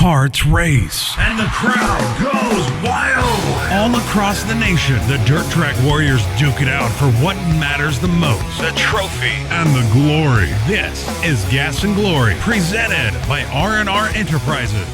hearts race. And the crowd goes wild. All across the nation, the Dirt Track Warriors duke it out for what matters the most. The trophy and the glory. This is Gas and Glory, presented by R&R Enterprises.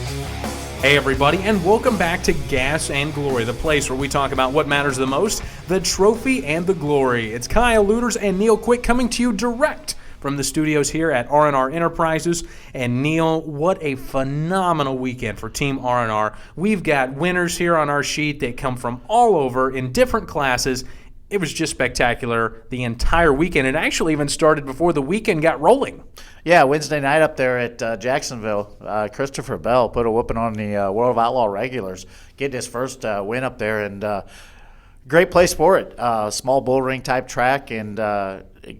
Hey everybody, and welcome back to Gas and Glory, the place where we talk about what matters the most, the trophy and the glory. It's Kyle Luters and Neil Quick coming to you direct from the studios here at R&R Enterprises. And Neil, what a phenomenal weekend for Team R&R. We've got winners here on our sheet that come from all over in different classes. It was just spectacular the entire weekend. It actually even started before the weekend got rolling. Yeah, Wednesday night up there at Jacksonville, Christopher Bell put a whooping on the World of Outlaw regulars, getting his first win up there, and great place for it. Small bull ring type track, and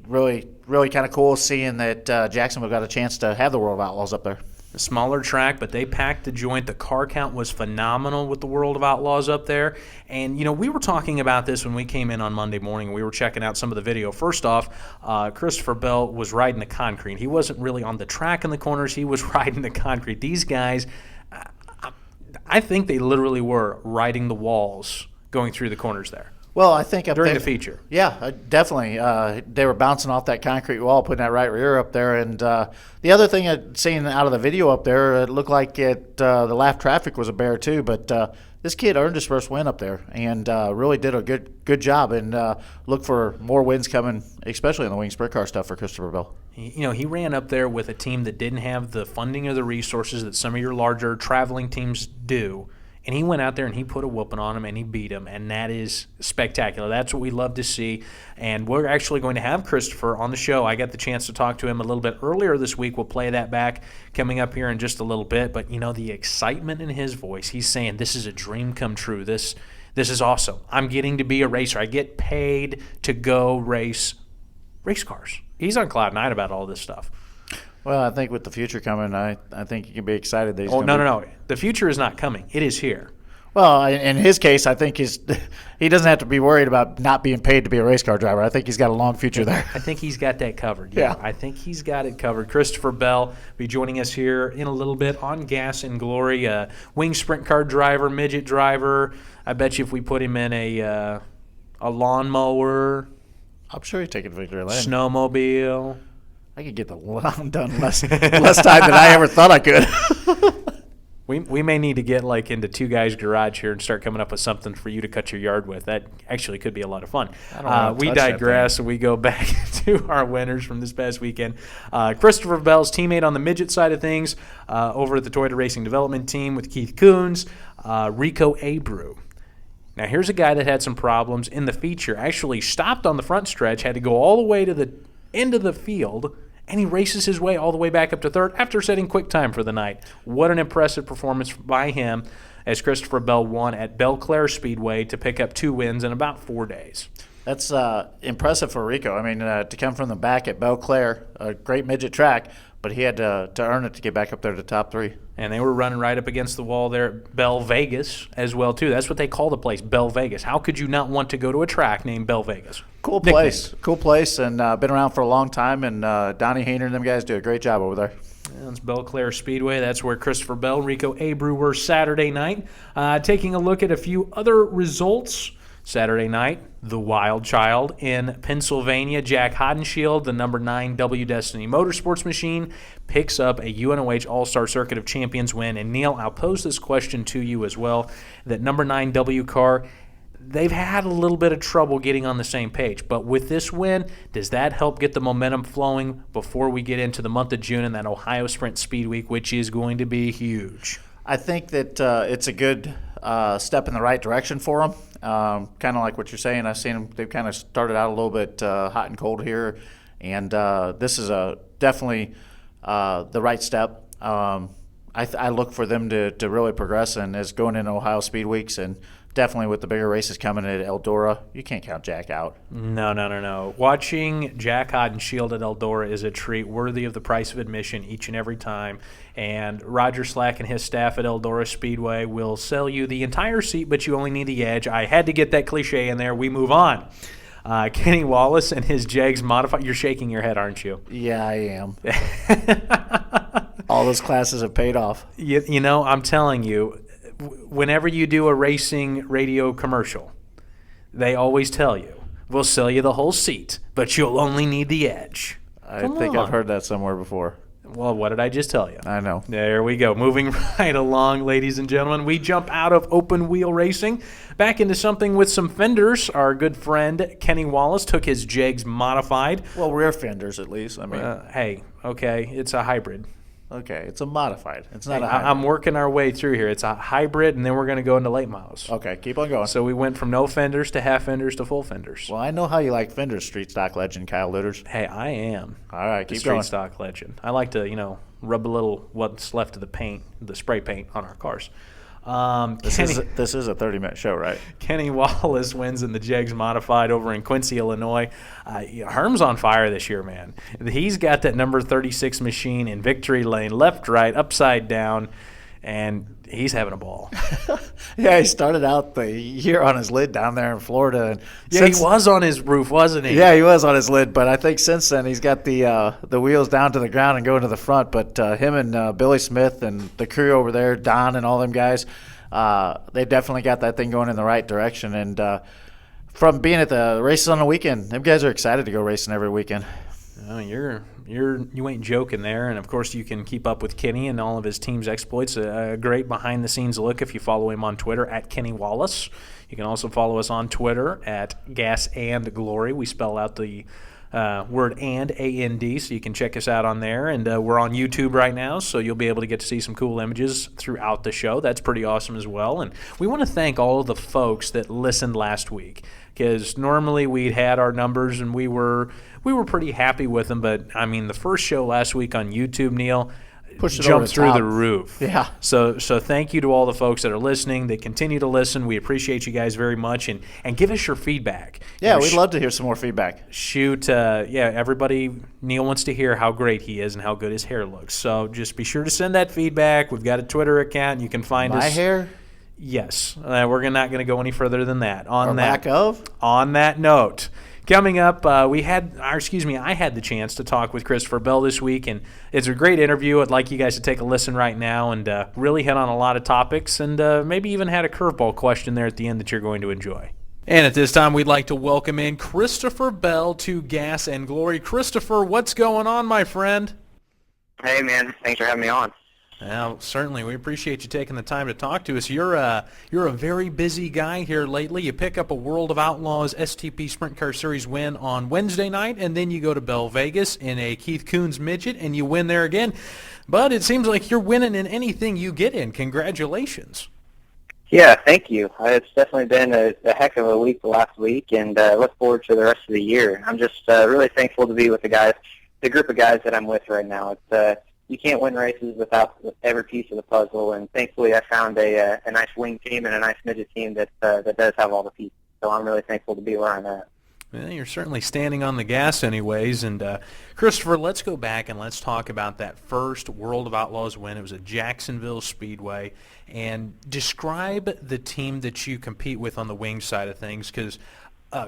really kind of cool seeing that Jacksonville got a chance to have the World of Outlaws up there. A smaller track, but they packed the joint. The car count was phenomenal with the World of Outlaws up there. And, you know, we were talking about this when we came in on Monday morning. We were checking out some of the video. First off, Christopher Bell was riding the concrete. He wasn't really on the track in the corners. He was riding the concrete. These guys, I think they literally were riding the walls going through the corners there. Well, I think during the feature. Yeah, definitely. They were bouncing off that concrete wall, putting that right rear up there. And the other thing I'd seen out of the video up there, it looked like the lap traffic was a bear too. But this kid earned his first win up there and really did a good job. And look for more wins coming, especially in the wing sprint car stuff for Christopher Bell. You know, he ran up there with a team that didn't have the funding or the resources that some of your larger traveling teams do. And he went out there and he put a whooping on him and he beat him, and that is spectacular. That's what we love to see. And we're actually going to have Christopher on the show. I got the chance to talk to him a little bit earlier this week. We'll play that back coming up here in just a little bit. But, you know, the excitement in his voice, he's saying this is a dream come true. This is awesome. I'm getting to be a racer. I get paid to go race cars. He's on cloud nine about all this stuff. Well, I think with the future coming, I think you can be excited that he's no. The future is not coming. It is here. Well, in his case, I think he doesn't have to be worried about not being paid to be a race car driver. I think he's got a long future there. I think he's got that covered. Yeah. I think he's got it covered. Christopher Bell will be joining us here in a little bit on Gas and Glory. Wing sprint car driver, midget driver. I bet you if we put him in a lawnmower. I'm sure he'd take it to victory lane. Snowmobile. I could get the lawn done less time than I ever thought I could. We may need to get like into two guys' garage here and start coming up with something for you to cut your yard with. That actually could be a lot of fun. We digress and we go back to our winners from this past weekend. Christopher Bell's teammate on the midget side of things over at the Toyota Racing Development Team with Keith Coons, Rico Abreu. Now here's a guy that had some problems in the feature. Actually stopped on the front stretch, had to go all the way to the end of the field, and he races his way all the way back up to third after setting quick time for the night. What an impressive performance by him as Christopher Bell won at Belclaire Speedway to pick up 2 wins in about 4 days. That's impressive for Rico. I mean, to come from the back at Belclaire, a great midget track, but he had to earn it to get back up there to the top 3. And they were running right up against the wall there at Bell Vegas as well, too. That's what they call the place, Bell Vegas. How could you not want to go to a track named Bell Vegas? Cool place, and been around for a long time, and Donnie Hayner and them guys do a great job over there. That's Belclaire Speedway. That's where Christopher Bell, Rico Abreu were Saturday night. Taking a look at a few other results. Saturday night, the Wild Child in Pennsylvania, Jack Hodenshield, the number 9 W Destiny Motorsports machine, picks up a UNOH All-Star Circuit of Champions win. And Neil, I'll pose this question to you as well. That number 9 W car, they've had a little bit of trouble getting on the same page. But with this win, does that help get the momentum flowing before we get into the month of June and that Ohio Sprint Speed Week, which is going to be huge? I think that it's a good step in the right direction for them. Kind of like what you're saying. I've seen them. They've kind of started out a little bit hot and cold here, and this is definitely the right step. I look for them to really progress, and as going into Ohio Speed Weeks, and definitely with the bigger races coming at Eldora, you can't count Jack out. No. Watching Jack Hodenshield at Eldora is a treat worthy of the price of admission each and every time. And Roger Slack and his staff at Eldora Speedway will sell you the entire seat, but you only need the edge. I had to get that cliche in there. We move on. Kenny Wallace and his Jegs modified. You're shaking your head, aren't you? Yeah, I am. All those classes have paid off. You know, I'm telling you, whenever you do a racing radio commercial, they always tell you, we'll sell you the whole seat, but you'll only need the edge. I think I've heard that somewhere before. Well, what did I just tell you? I know. There we go. Moving right along, ladies and gentlemen. We jump out of open wheel racing back into something with some fenders. Our good friend Kenny Wallace took his Jegs modified. Well, rear fenders at least. I mean, hey, okay, it's a hybrid. okay, it's a modified. It's not a hybrid. I'm working our way through here. It's a hybrid, and then we're going to go into late models. Okay, keep on going. So we went from no fenders to half fenders to full fenders. Well, I know how you like fenders, street stock legend Kyle Lueders. Hey, I am. All right, The keep street going. stock legend. I like to, rub a little what's left of the paint, the spray paint on our cars. This is a 30-minute show, right? Kenny Wallace wins in the Jegs Modified over in Quincy, Illinois. Herm's on fire this year, man. He's got that number 36 machine in victory lane, left, right, upside down, and he's having a ball. Yeah, he started out the year on his lid down there in Florida. And Yeah, he was on his roof, wasn't he? Yeah, he was on his lid, but I think since then he's got the wheels down to the ground and going to the front. But him and Billy Smith and the crew over there, Don and all them guys, they definitely got that thing going in the right direction. And from being at the races on the weekend, them guys are excited to go racing every weekend. Oh, you ain't joking there, and of course you can keep up with Kenny and all of his team's exploits. A great behind-the-scenes look if you follow him on Twitter at Kenny Wallace. You can also follow us on Twitter at Gas and Glory. We spell out the word and, A-N-D, so you can check us out on there. And we're on YouTube right now, so you'll be able to get to see some cool images throughout the show. That's pretty awesome as well. And we want to thank all of the folks that listened last week, because normally we'd had our numbers and we were pretty happy with them. But, I mean, the first show last week on YouTube, Neil, Pushed it over jumped the through top. the roof. Yeah. So thank you to all the folks that are listening, that continue to listen. We appreciate you guys very much, and give us your feedback. Yeah, we'd love to hear some more feedback. Shoot, everybody, Neil wants to hear how great he is and how good his hair looks. So just be sure to send that feedback. We've got a Twitter account. You can find us. My hair? Yes. We're not going to go any further than that. Or lack of? On that note, coming up, I had the chance to talk with Christopher Bell this week, and it's a great interview. I'd like you guys to take a listen right now and really hit on a lot of topics, and maybe even had a curveball question there at the end that you're going to enjoy. And at this time, we'd like to welcome in Christopher Bell to Gas and Glory. Christopher, what's going on, my friend? Hey, man. Thanks for having me on. Well, certainly. We appreciate you taking the time to talk to us. You're a very busy guy here lately. You pick up a World of Outlaws STP Sprint Car Series win on Wednesday night, and then you go to Bell Vegas in a Keith Coons midget, and you win there again. But it seems like you're winning in anything you get in. Congratulations. Yeah, thank you. It's definitely been a heck of a week last week, and I look forward to the rest of the year. I'm just really thankful to be with the group of guys that I'm with right now. It's you can't win races without every piece of the puzzle, and thankfully I found a nice wing team and a nice midget team that does have all the pieces. So I'm really thankful to be where I'm at. Well, you're certainly standing on the gas anyways. And Christopher, let's go back and let's talk about that first World of Outlaws win. It was at Jacksonville Speedway. And describe the team that you compete with on the wing side of things, because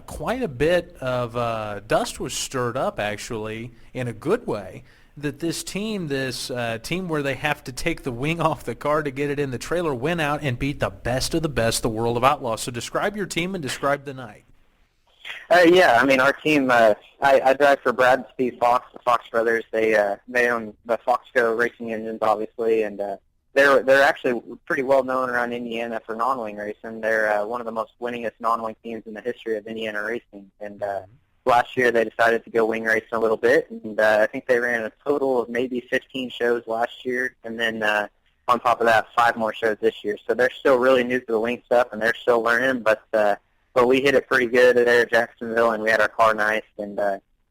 quite a bit of dust was stirred up, actually, in a good way, that this team where they have to take the wing off the car to get it in the trailer, went out and beat the best of the best, the World of Outlaws. So describe your team and describe the night. Yeah, I mean, our team, I drive for Brad and Steve Fox, the Fox brothers. They own the Foxco racing engines, obviously, and they're actually pretty well known around Indiana for non-wing racing. They're one of the most winningest non-wing teams in the history of Indiana racing, and last year they decided to go wing racing a little bit, and I think they ran a total of maybe 15 shows last year, and then on top of that, 5 more shows this year. So they're still really new to the wing stuff, and they're still learning, but we hit it pretty good there at Jacksonville, and we had our car nice, and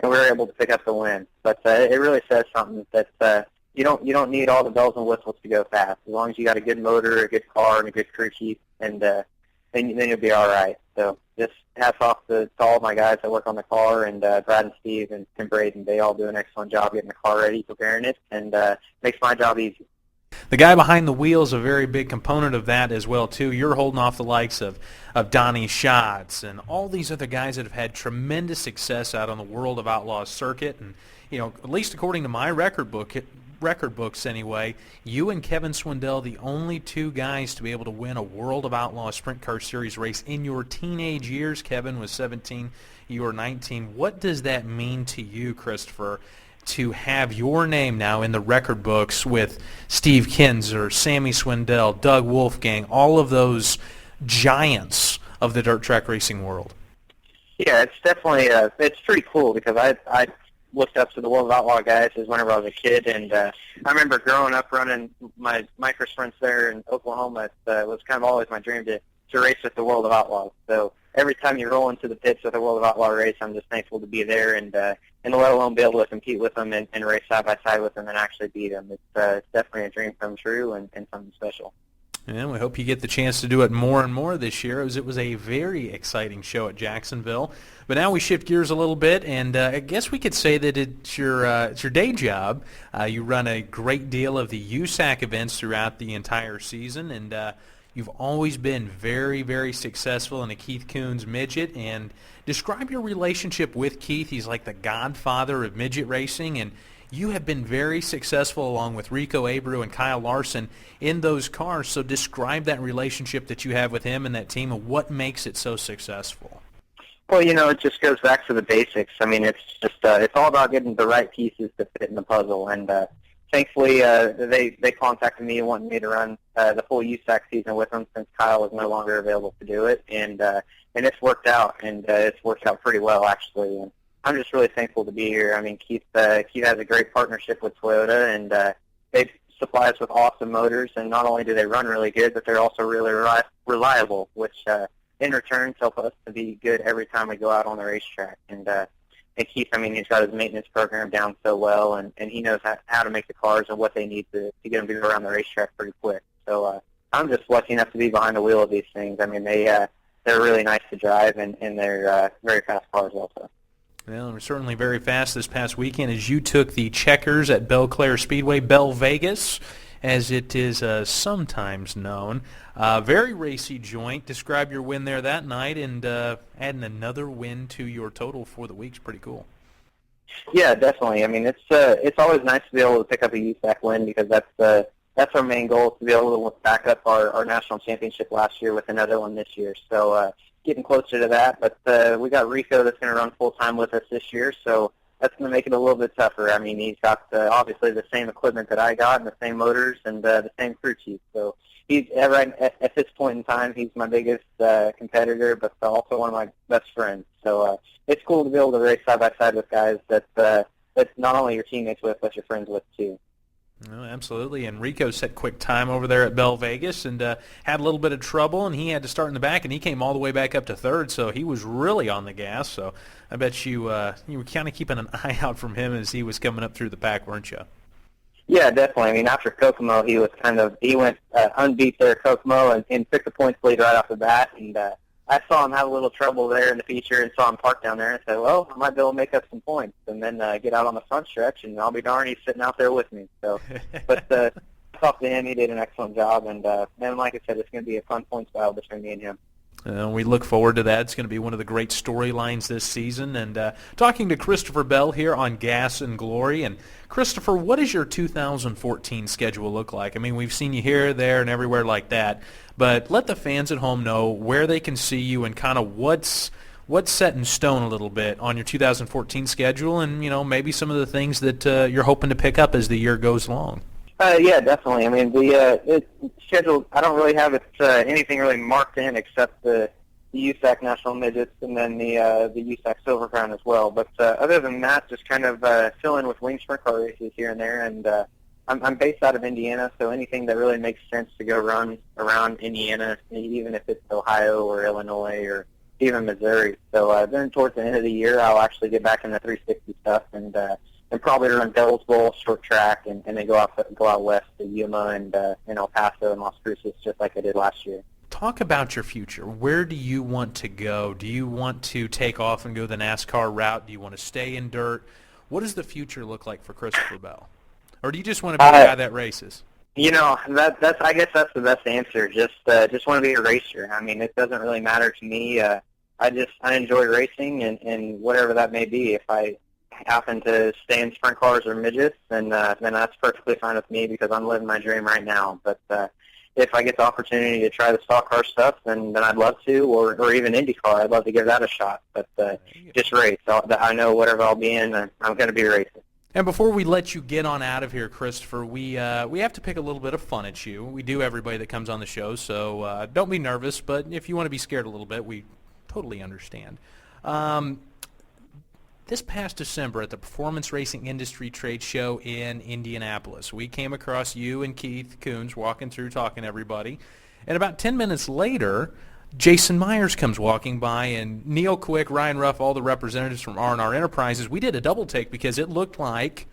we were able to pick up the win. But it really says something that you don't need all the bells and whistles to go fast. As long as you got a good motor, a good car, and a good crew chief, and then you'll be all right. So just hats off to all of my guys that work on the car, and Brad and Steve and Tim Braden. They all do an excellent job getting the car ready, preparing it, and makes my job easy. The guy behind the wheel is a very big component of that as well, too. You're holding off the likes of Donnie Schatz and all these other guys that have had tremendous success out on the World of Outlaws circuit. And, at least according to my record book, record books anyway, you and Kevin Swindell, the only two guys to be able to win a World of Outlaws Sprint Car Series race in your teenage years. Kevin was 17, you were 19. What does that mean to you, Christopher, to have your name now in the record books with Steve Kinzer, Sammy Swindell, Doug Wolfgang, all of those giants of the dirt track racing world? Yeah, it's definitely it's pretty cool because I looked up to the World of Outlaw guys as whenever I was a kid, and I remember growing up running my micro sprints there in Oklahoma. It was kind of always my dream to race with the World of Outlaws. So every time you roll into the pits with a World of Outlaw race, I'm just thankful to be there and let alone be able to compete with them and race side by side with them and actually beat them. It's definitely a dream come true and something special. And we hope you get the chance to do it more and more this year, as it was a very exciting show at Jacksonville. But now we shift gears a little bit, and I guess we could say that it's your day job. You run a great deal of the USAC events throughout the entire season, and you've always been very, very successful in a Keith Kunz midget. And describe your relationship with Keith. He's like the godfather of midget racing, and you have been very successful along with Rico Abreu and Kyle Larson in those cars. So describe that relationship that you have with him and that team and what makes it so successful. Well, it just goes back to the basics. I mean, it's just it's all about getting the right pieces to fit in the puzzle. And thankfully, they contacted me wanting me to run the full USAC season with them since Kyle was no longer available to do it. And it's worked out, and it's worked out pretty well, actually. And I'm just really thankful to be here. I mean, Keith has a great partnership with Toyota, and they supply us with awesome motors. And not only do they run really good, but they're also really reliable, which in return help us to be good every time we go out on the racetrack. And Keith, I mean, he's got his maintenance program down so well, and he knows how to make the cars and what they need to get them to go around the racetrack pretty quick. So I'm just lucky enough to be behind the wheel of these things. I mean, they're really nice to drive, and they're very fast cars also. Well, we're certainly very fast this past weekend as you took the checkers at Belle Claire Speedway, Belle Vegas, as it is sometimes known. Very racy joint. Describe your win there that night, and adding another win to your total for the week's pretty cool. Yeah, definitely. I mean, it's always nice to be able to pick up a USAC win because that's our main goal, to be able to back up our national championship last year with another one this year. So getting closer to that, but we got Rico that's going to run full-time with us this year, so that's going to make it a little bit tougher. I mean, he's got obviously the same equipment that I got and the same motors and the same crew chief. So he's at this point in time, he's my biggest competitor, but also one of my best friends. So it's cool to be able to race side by side with guys that's not only your teammates with, but your friends with too. No, absolutely. And Rico set quick time over there at Belle Vegas and had a little bit of trouble, and he had to start in the back, and he came all the way back up to third, so he was really on the gas. So I bet you were kind of keeping an eye out from him as he was coming up through the pack, weren't you? Yeah, definitely. I mean, after Kokomo, he went unbeat there at Kokomo and took the points lead right off the bat, and I saw him have a little trouble there in the feature and saw him park down there and said, well, I might be able to make up some points and then get out on the front stretch, and I'll be darned, he's sitting out there with me. So, but talk to him, he did an excellent job, and then, like I said, it's going to be a fun points battle between me and him. We look forward to that. It's going to be one of the great storylines this season. And talking to Christopher Bell here on Gas and Glory. And Christopher, what does your 2014 schedule look like? I mean, we've seen you here, there, and everywhere like that. But let the fans at home know where they can see you and kind of what's set in stone a little bit on your 2014 schedule, and maybe some of the things that you're hoping to pick up as the year goes along. Yeah, definitely. I mean, the schedule, I don't really have anything really marked in except the USAC National Midgets and then the USAC Silver Crown as well. But other than that, just kind of fill in with wing sprint car races here and there. And I'm based out of Indiana, so anything that really makes sense to go run around Indiana, even if it's Ohio or Illinois or even Missouri. So then towards the end of the year, I'll actually get back in the 360 stuff and probably run Devil's Bowl, short track, and then go out west to Yuma and El Paso and Las Cruces, just like I did last year. Talk about your future. Where do you want to go? Do you want to take off and go the NASCAR route? Do you want to stay in dirt? What does the future look like for Christopher Bell? Or do you just want to be the guy that races? That's I guess that's the best answer. Just want to be a racer. I mean, it doesn't really matter to me. I enjoy racing and whatever that may be. If I happen to stay in sprint cars or midgets, then that's perfectly fine with me because I'm living my dream right now. But if I get the opportunity to try the stock car stuff, then I'd love to, or even IndyCar, I'd love to give that a shot. But just race. I know whatever I'll be in, I'm going to be racing. And before we let you get on out of here, Christopher, we have to pick a little bit of fun at you. We do everybody that comes on the show, so don't be nervous. But if you want to be scared a little bit, we totally understand. This past December at the Performance Racing Industry Trade Show in Indianapolis, we came across you and Keith Kunz walking through talking to everybody. And about 10 minutes later, Jason Myers comes walking by, and Neil Quick, Ryan Ruff, all the representatives from R&R Enterprises, we did a double take because it looked like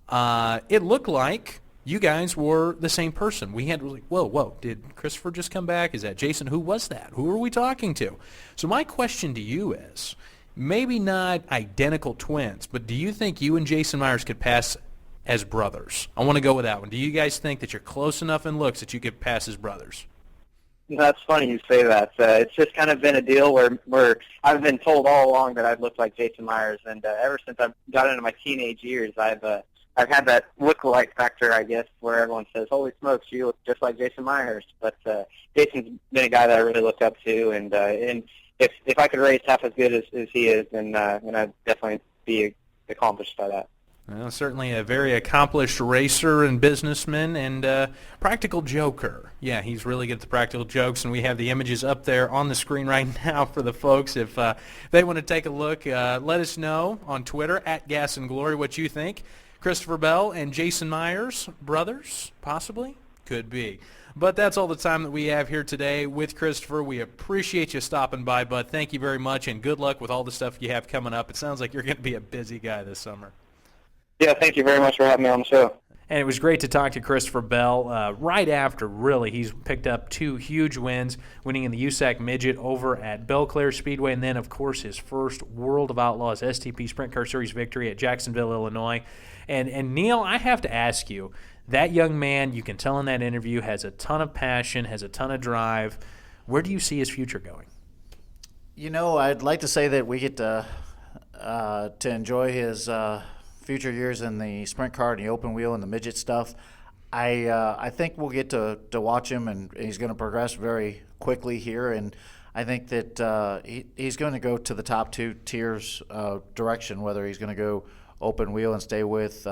you guys were the same person. We had like, whoa, did Christopher just come back? Is that Jason? Who was that? Who are we talking to? So my question to you is, maybe not identical twins, but do you think you and Jason Myers could pass as brothers? I want to go with that one. Do you guys think that you're close enough in looks that you could pass as brothers? That's funny you say that. It's just kind of been a deal where I've been told all along that I'd look like Jason Myers, and ever since I got into my teenage years, I've had that look-alike factor, I guess, where everyone says, "Holy smokes, you look just like Jason Myers." But Jason's been a guy that I really looked up to, and if I could race half as good as he is, then I'd definitely be accomplished by that. Well, certainly a very accomplished racer and businessman and practical joker. Yeah, he's really good at the practical jokes, and we have the images up there on the screen right now for the folks. If they want to take a look, let us know on Twitter, @GasandGlory, what you think. Christopher Bell and Jason Myers, brothers, possibly? Could be. But that's all the time that we have here today with Christopher. We appreciate you stopping by, bud. Thank you very much, and good luck with all the stuff you have coming up. It sounds like you're going to be a busy guy this summer. Yeah, thank you very much for having me on the show. And it was great to talk to Christopher Bell right after, really. He's picked up 2 huge wins, winning in the USAC Midget over at Belle Claire Speedway, and then, of course, his first World of Outlaws STP Sprint Car Series victory at Jacksonville, Illinois. And Neil, I have to ask you, that young man, you can tell in that interview, has a ton of passion, has a ton of drive. Where do you see his future going? You know, I'd like to say that we get to enjoy his future years in the sprint car and the open wheel and the midget stuff. I think we'll get to watch him, and he's going to progress very quickly here. And I think that he's going to go to the top 2 tiers direction, whether he's going to go open wheel and stay with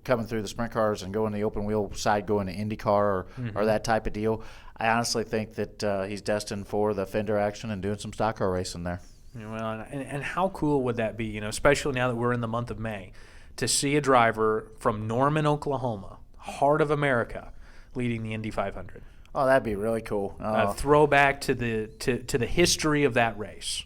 coming through the sprint cars and go in the open wheel side, go into IndyCar or that type of deal. I honestly think that he's destined for the fender action and doing some stock car racing there. Well, and how cool would that be, you know, especially now that we're in the month of May, to see a driver from Norman, Oklahoma, heart of America, leading the Indy 500. Oh, that'd be really cool. A throwback to the history of that race.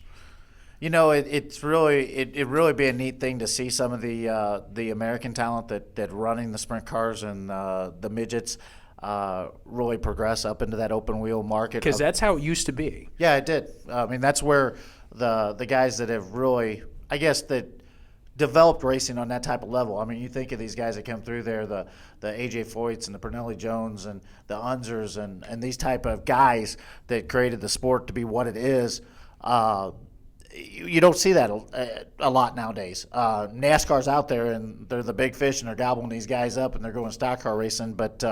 You know, it'd really be a neat thing to see some of the American talent that running the sprint cars and the midgets really progress up into that open wheel market. Because that's how it used to be. Yeah, it did. I mean, that's where the guys that have really, I guess, that developed racing on that type of level. I mean, you think of these guys that come through there, the A.J. Foyts and the Pernelli Jones and the Unzers and these type of guys that created the sport to be what it is. You don't see that a lot nowadays. NASCAR's out there, and they're the big fish, and they're gobbling these guys up, and they're going stock car racing. But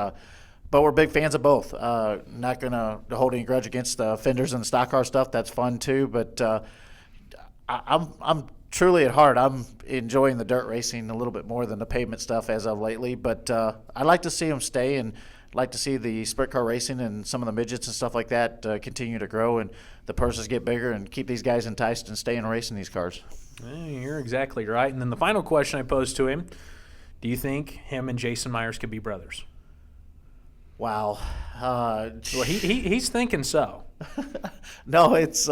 we're big fans of both. Not going to hold any grudge against the fenders and the stock car stuff. That's fun too. But I'm truly at heart, I'm enjoying the dirt racing a little bit more than the pavement stuff as of lately. But I'd like to see them stay, and like to see the sprint car racing and some of the midgets and stuff like that continue to grow, and the purses get bigger, and keep these guys enticed and staying racing these cars. You're exactly right. And then the final question I posed to him, do you think him and Jason Myers could be brothers? Wow. Well, he's thinking so. No, it's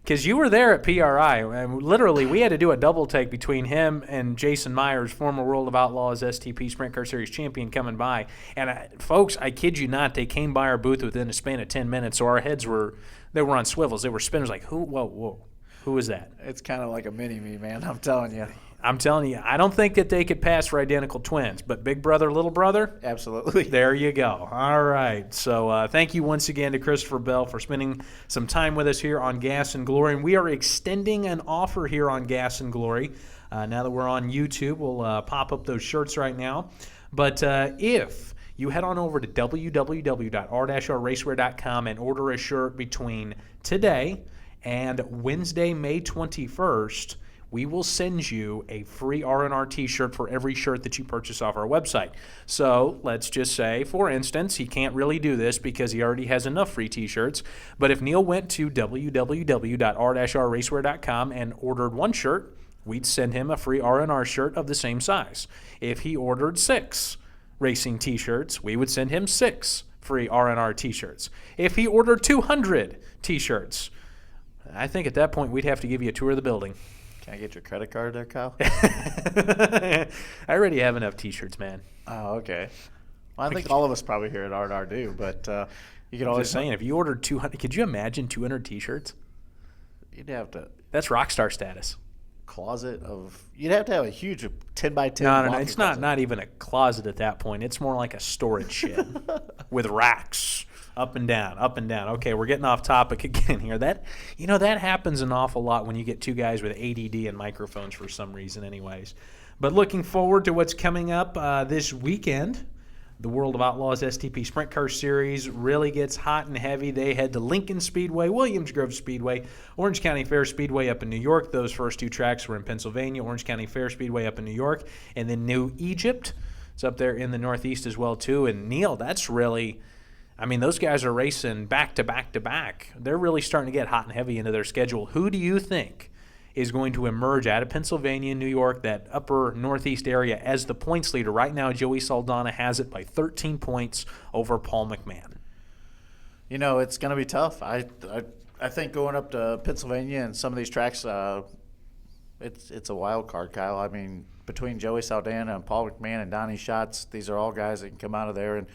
because you were there at PRI, and literally we had to do a double take between him and Jason Myers, former World of Outlaws STP Sprint Car Series champion, coming by. And folks, I kid you not, they came by our booth within a span of 10 minutes, so our heads were on swivels. They were spinners like, who is that? It's kind of like a mini-me, man, I'm telling you. I'm telling you, I don't think that they could pass for identical twins, but big brother, little brother, Absolutely. there you go. All right. So thank you once again to Christopher Bell for spending some time with us here on Gas and Glory. And we are extending an offer here on Gas and Glory. Now that we're on YouTube, we'll pop up those shirts right now. But if you head on over to www.r-rracewear.com and order a shirt between today and Wednesday, May 21st, we will send you a free R&R t-shirt for every shirt that you purchase off our website. So let's just say, for instance, he can't really do this because he already has enough free t-shirts, but if Neil went to www.r-rracewear.com and ordered one shirt, we'd send him a free R&R shirt of the same size. If he ordered 6 racing t-shirts, we would send him 6 free R&R t-shirts. If he ordered 200 t-shirts, I think at that point we'd have to give you a tour of the building. Can I get your credit card there, Kyle? I already have enough t-shirts, man. Oh, okay. Well, I think all of us probably here at R&R do, but you could I was always just saying, if you ordered 200, could you imagine 200 t-shirts? You'd have to That's rock star status. closet of. You'd have to have a huge 10 by 10. No, walk-in it's closet. not even a closet at that point. It's more like a storage shed with racks up and down, up and down. Okay, we're getting off topic again here. That happens an awful lot when you get two guys with ADD and microphones for some reason, anyways. But looking forward to what's coming up this weekend. The World of Outlaws STP Sprint Car Series really gets hot and heavy. They head to Lincoln Speedway, Williams Grove Speedway, Orange County Fair Speedway up in New York. Those first 2 tracks were in Pennsylvania, Orange County Fair Speedway up in New York, and then New Egypt. It's up there in the Northeast as well, too. And, Neil, that's really, I mean, those guys are racing back to back to back. They're really starting to get hot and heavy into their schedule. Who do you think is going to emerge out of Pennsylvania, New York, that upper Northeast area as the points leader? Right now, Joey Saldana has it by 13 points over Paul McMahon. You know, it's going to be tough. I think going up to Pennsylvania and some of these tracks, it's a wild card, Kyle. I mean, between Joey Saldana and Paul McMahon and Donnie Schatz, these are all guys that can come out of there, and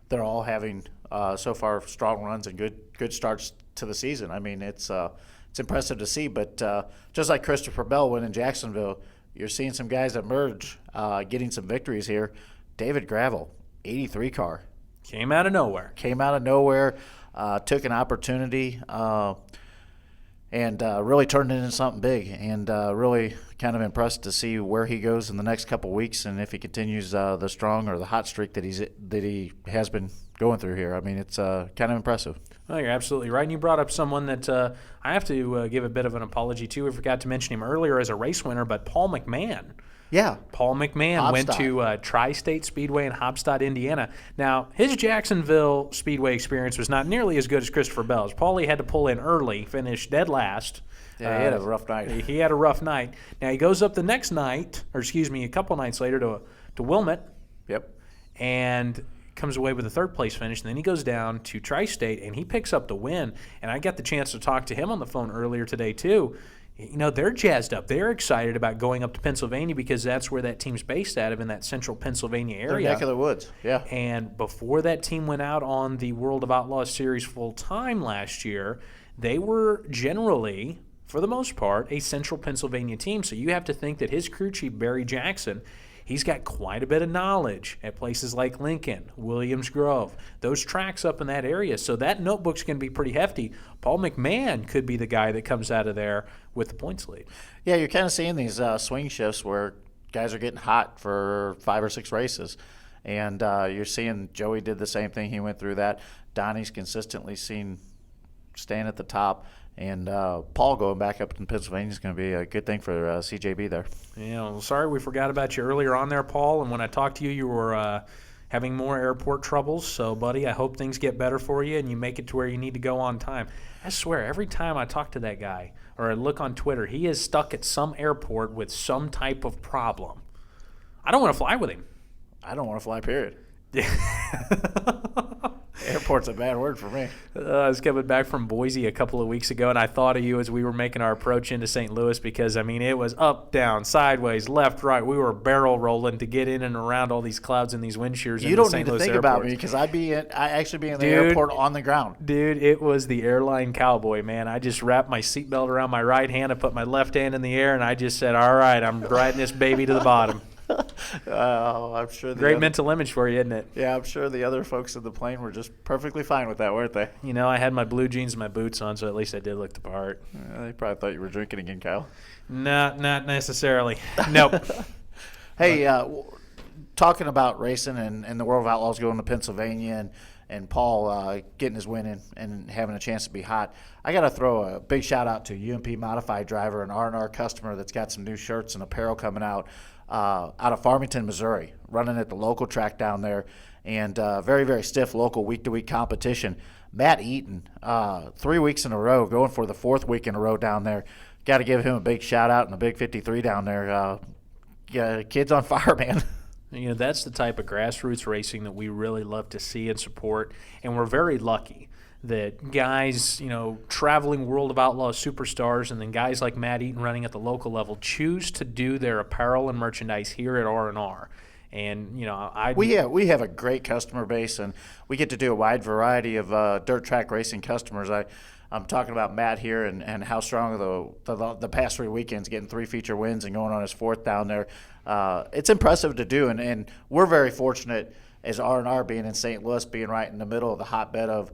they're all having so far strong runs and good starts to the season. I mean, it's impressive to see, but just like Christopher Bell went in Jacksonville, you're seeing some guys emerge, getting some victories here. David Gravel, 83 car. Came out of nowhere. Took an opportunity, and really turned it into something big, and really kind of impressed to see where he goes in the next couple of weeks, and if he continues the strong or the hot streak that he has been going through here. I mean, it's kind of impressive. Well, you're absolutely right. And you brought up someone that I have to give a bit of an apology to. We forgot to mention him earlier as a race winner, but Paul McMahon. Yeah. Paul McMahon went to Tri-State Speedway in Hobstadt, Indiana. Now, his Jacksonville Speedway experience was not nearly as good as Christopher Bell's. Paulie had to pull in early, finished dead last. Yeah, he had a rough night. He had a rough night. Now, he goes up the next night, a couple nights later to Wilmette. Yep. And comes away with a third-place finish, and then he goes down to Tri-State, and he picks up the win. And I got the chance to talk to him on the phone earlier today, too. You know, they're jazzed up. They're excited about going up to Pennsylvania because that's where that team's based out of, in that central Pennsylvania area. Neck of the woods, yeah. And before that team went out on the World of Outlaws Series full-time last year, they were generally, for the most part, a central Pennsylvania team. So you have to think that his crew chief, Barry Jackson, he's got quite a bit of knowledge at places like Lincoln, Williams Grove, those tracks up in that area. So that notebook's going to be pretty hefty. Paul McMahon could be the guy that comes out of there with the points lead. Yeah, you're kind of seeing these swing shifts where guys are getting hot for 5 or 6 races. And you're seeing Joey did the same thing. He went through that. Donnie's consistently seen staying at the top. And Paul going back up in Pennsylvania is going to be a good thing for CJB there. Yeah, well, sorry we forgot about you earlier on there, Paul. And when I talked to you, you were having more airport troubles. So, buddy, I hope things get better for you and you make it to where you need to go on time. I swear, every time I talk to that guy or I look on Twitter, he is stuck at some airport with some type of problem. I don't want to fly with him. I don't want to fly, period. Airport's a bad word for me. I was coming back from Boise a couple of weeks ago, and I thought of you as we were making our approach into St. Louis because, I mean, it was up, down, sideways, left, right. We were barrel rolling to get in and around all these clouds and these wind shears. You don't need to think about me because I actually be in the airport on the ground. Dude, it was the airline cowboy, man. I just wrapped my seatbelt around my right hand. I put my left hand in the air, and I just said, all right, I'm riding this baby to the bottom. I'm sure. Great mental image for you, isn't it? Yeah, I'm sure the other folks in the plane were just perfectly fine with that, weren't they? You know, I had my blue jeans and my boots on, so at least I did look the part. They probably thought you were drinking again, Kyle. Not necessarily. Nope. Hey, talking about racing and the World of Outlaws going to Pennsylvania and Paul getting his win and having a chance to be hot, I got to throw a big shout out to UMP Modified driver, an R&R customer that's got some new shirts and apparel coming out of Farmington, Missouri, running at the local track down there, and very, very stiff local week-to-week competition. Matt Eaton, 3 weeks in a row, going for the 4th week in a row down there. Got to give him a big shout-out and a big 53 down there. Kid's on fire, man. You know, that's the type of grassroots racing that we really love to see and support, and we're very lucky that guys, you know, traveling World of Outlaws superstars and then guys like Matt Eaton running at the local level choose to do their apparel and merchandise here at R&R. And, you know, we have a great customer base, and we get to do a wide variety of dirt track racing customers. I'm talking about Matt here and how strong the past 3 weekends, getting 3 feature wins and going on his 4th down there. It's impressive to do, and we're very fortunate as R&R being in St. Louis, being right in the middle of the hotbed of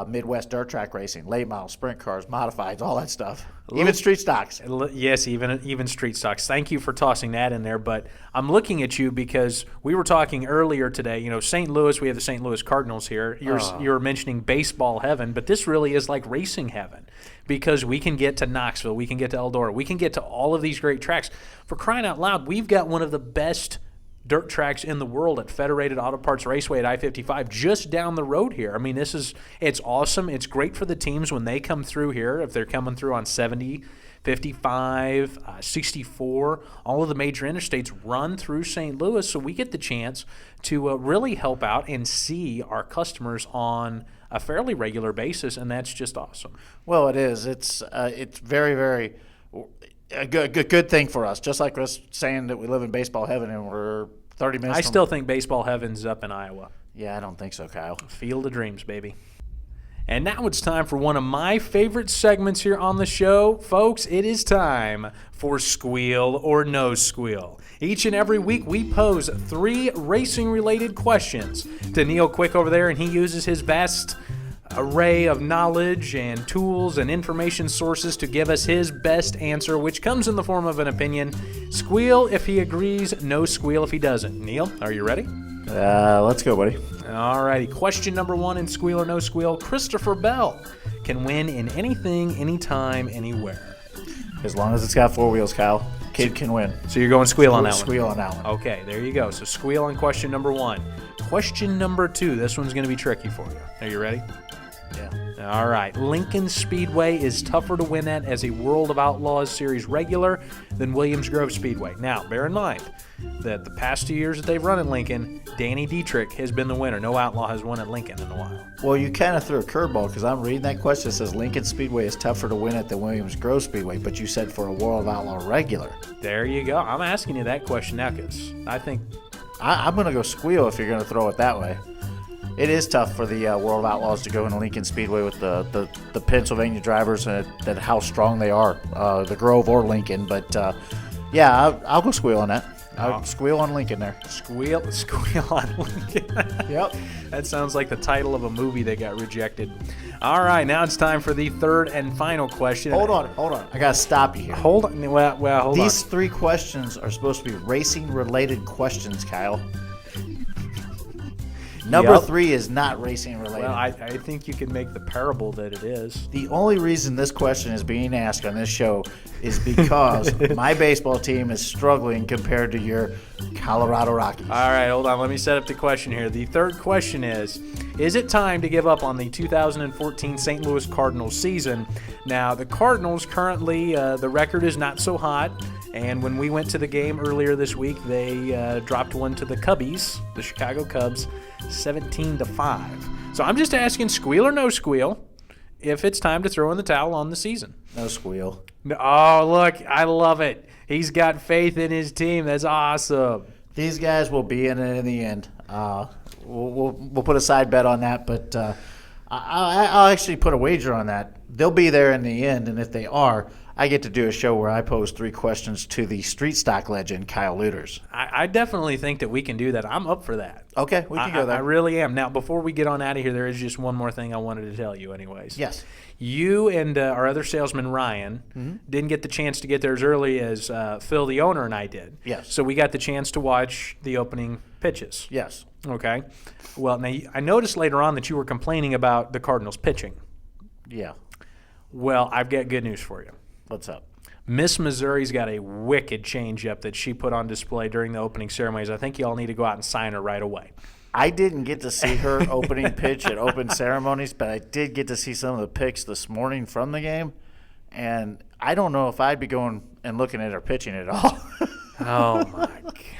Midwest dirt track racing, late model, sprint cars, modifieds, all that stuff. Even street stocks. Yes, even street stocks. Thank you for tossing that in there. But I'm looking at you because we were talking earlier today. You know, St. Louis, we have the St. Louis Cardinals here. You're mentioning baseball heaven, but this really is like racing heaven because we can get to Knoxville, we can get to Eldora, we can get to all of these great tracks. For crying out loud, we've got one of the best dirt tracks in the world at Federated Auto Parts Raceway at I-55 just down the road here. I mean, it's awesome. It's great for the teams when they come through here, if they're coming through on 70, 55, 64. All of the major interstates run through St. Louis, so we get the chance to really help out and see our customers on a fairly regular basis, and that's just awesome. Well, it is. It's very, very a good thing for us. Just like us saying that we live in baseball heaven and we're 30 minutes. I still think baseball heaven's up in Iowa. Yeah, I don't think so, Kyle. Field of Dreams, baby. And now it's time for one of my favorite segments here on the show. Folks, it is time for Squeal or No Squeal. Each and every week, we pose 3 racing-related questions to Neil Quick over there, and he uses his vast array of knowledge and tools and information sources to give us his best answer, which comes in the form of an opinion. Squeal if he agrees, no squeal if he doesn't. Neil, are you ready? Let's go, buddy. All righty. Question number 1 in Squeal or No Squeal. Christopher Bell can win in anything, anytime, anywhere. As long as it's got 4 wheels, Kyle. Kid can win. So you're going squeal on that one? Squeal on that one. Okay, there you go. So squeal on question number 1. Question number 2. This one's going to be tricky for you. Are you ready? Yeah. All right. Lincoln Speedway is tougher to win at as a World of Outlaws Series regular than Williams Grove Speedway. Now, bear in mind that the past 2 years that they've run at Lincoln, Danny Dietrich has been the winner. No Outlaw has won at Lincoln in a while. Well, you kind of threw a curveball because I'm reading that question. It says Lincoln Speedway is tougher to win at than Williams Grove Speedway, but you said for a World of Outlaw regular. There you go. I'm asking you that question now because I think I'm going to go squeal if you're going to throw it that way. It is tough for the World of Outlaws to go in Lincoln Speedway with the Pennsylvania drivers and that how strong they are, the Grove or Lincoln. But, yeah, I'll go squeal on that. I'll squeal on Lincoln there. Squeal on Lincoln. Yep. That sounds like the title of a movie that got rejected. All right, now it's time for the 3rd and final question. Hold on. I got to stop you here. Hold on. Well, hold on. These 3 questions are supposed to be racing-related questions, Kyle. Number 3 is not racing related. Well, I think you can make the parable that it is. The only reason this question is being asked on this show is because my baseball team is struggling compared to your Colorado Rockies. All right, hold on. Let me set up the question here. The 3rd question is it time to give up on the 2014 St. Louis Cardinals season? Now, the Cardinals currently, the record is not so hot. And when we went to the game earlier this week, they dropped one to the Cubbies, the Chicago Cubs, 17-5. So I'm just asking, squeal or no squeal, if it's time to throw in the towel on the season. No squeal. Oh, look, I love it. He's got faith in his team. That's awesome. These guys will be in it in the end. We'll put a side bet on that, but I'll actually put a wager on that. They'll be there in the end, and if they are, I get to do a show where I pose 3 questions to the street stock legend, Kyle Luters. I definitely think that we can do that. I'm up for that. Okay, we can go there. I really am. Now, before we get on out of here, there is just one more thing I wanted to tell you anyways. Yes. You and our other salesman, Ryan, didn't get the chance to get there as early as Phil, the owner, and I did. Yes. So we got the chance to watch the opening pitches. Yes. Okay. Well, now, I noticed later on that you were complaining about the Cardinals pitching. Yeah. Well, I've got good news for you. What's up? Miss Missouri's got a wicked changeup that she put on display during the opening ceremonies. I think you all need to go out and sign her right away. I didn't get to see her opening pitch at open ceremonies, but I did get to see some of the pics this morning from the game, and I don't know if I'd be going and looking at her pitching at all. Oh, my God.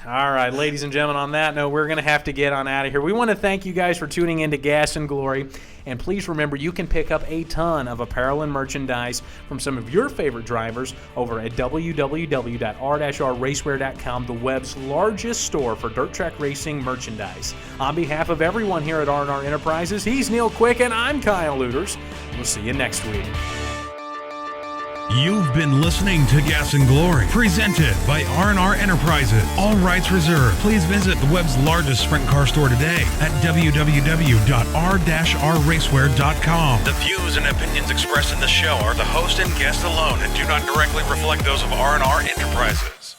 All right, ladies and gentlemen, on that note, we're going to have to get on out of here. We want to thank you guys for tuning in to Gas and Glory. And please remember, you can pick up a ton of apparel and merchandise from some of your favorite drivers over at www.r-raceware.com, the web's largest store for dirt track racing merchandise. On behalf of everyone here at R&R Enterprises, he's Neil Quick and I'm Kyle Luters. We'll see you next week. You've been listening to Gas and Glory, presented by R&R Enterprises. All rights reserved. Please visit the web's largest sprint car store today at www.r-raceware.com. The views and opinions expressed in the show are the host and guest alone and do not directly reflect those of R&R Enterprises.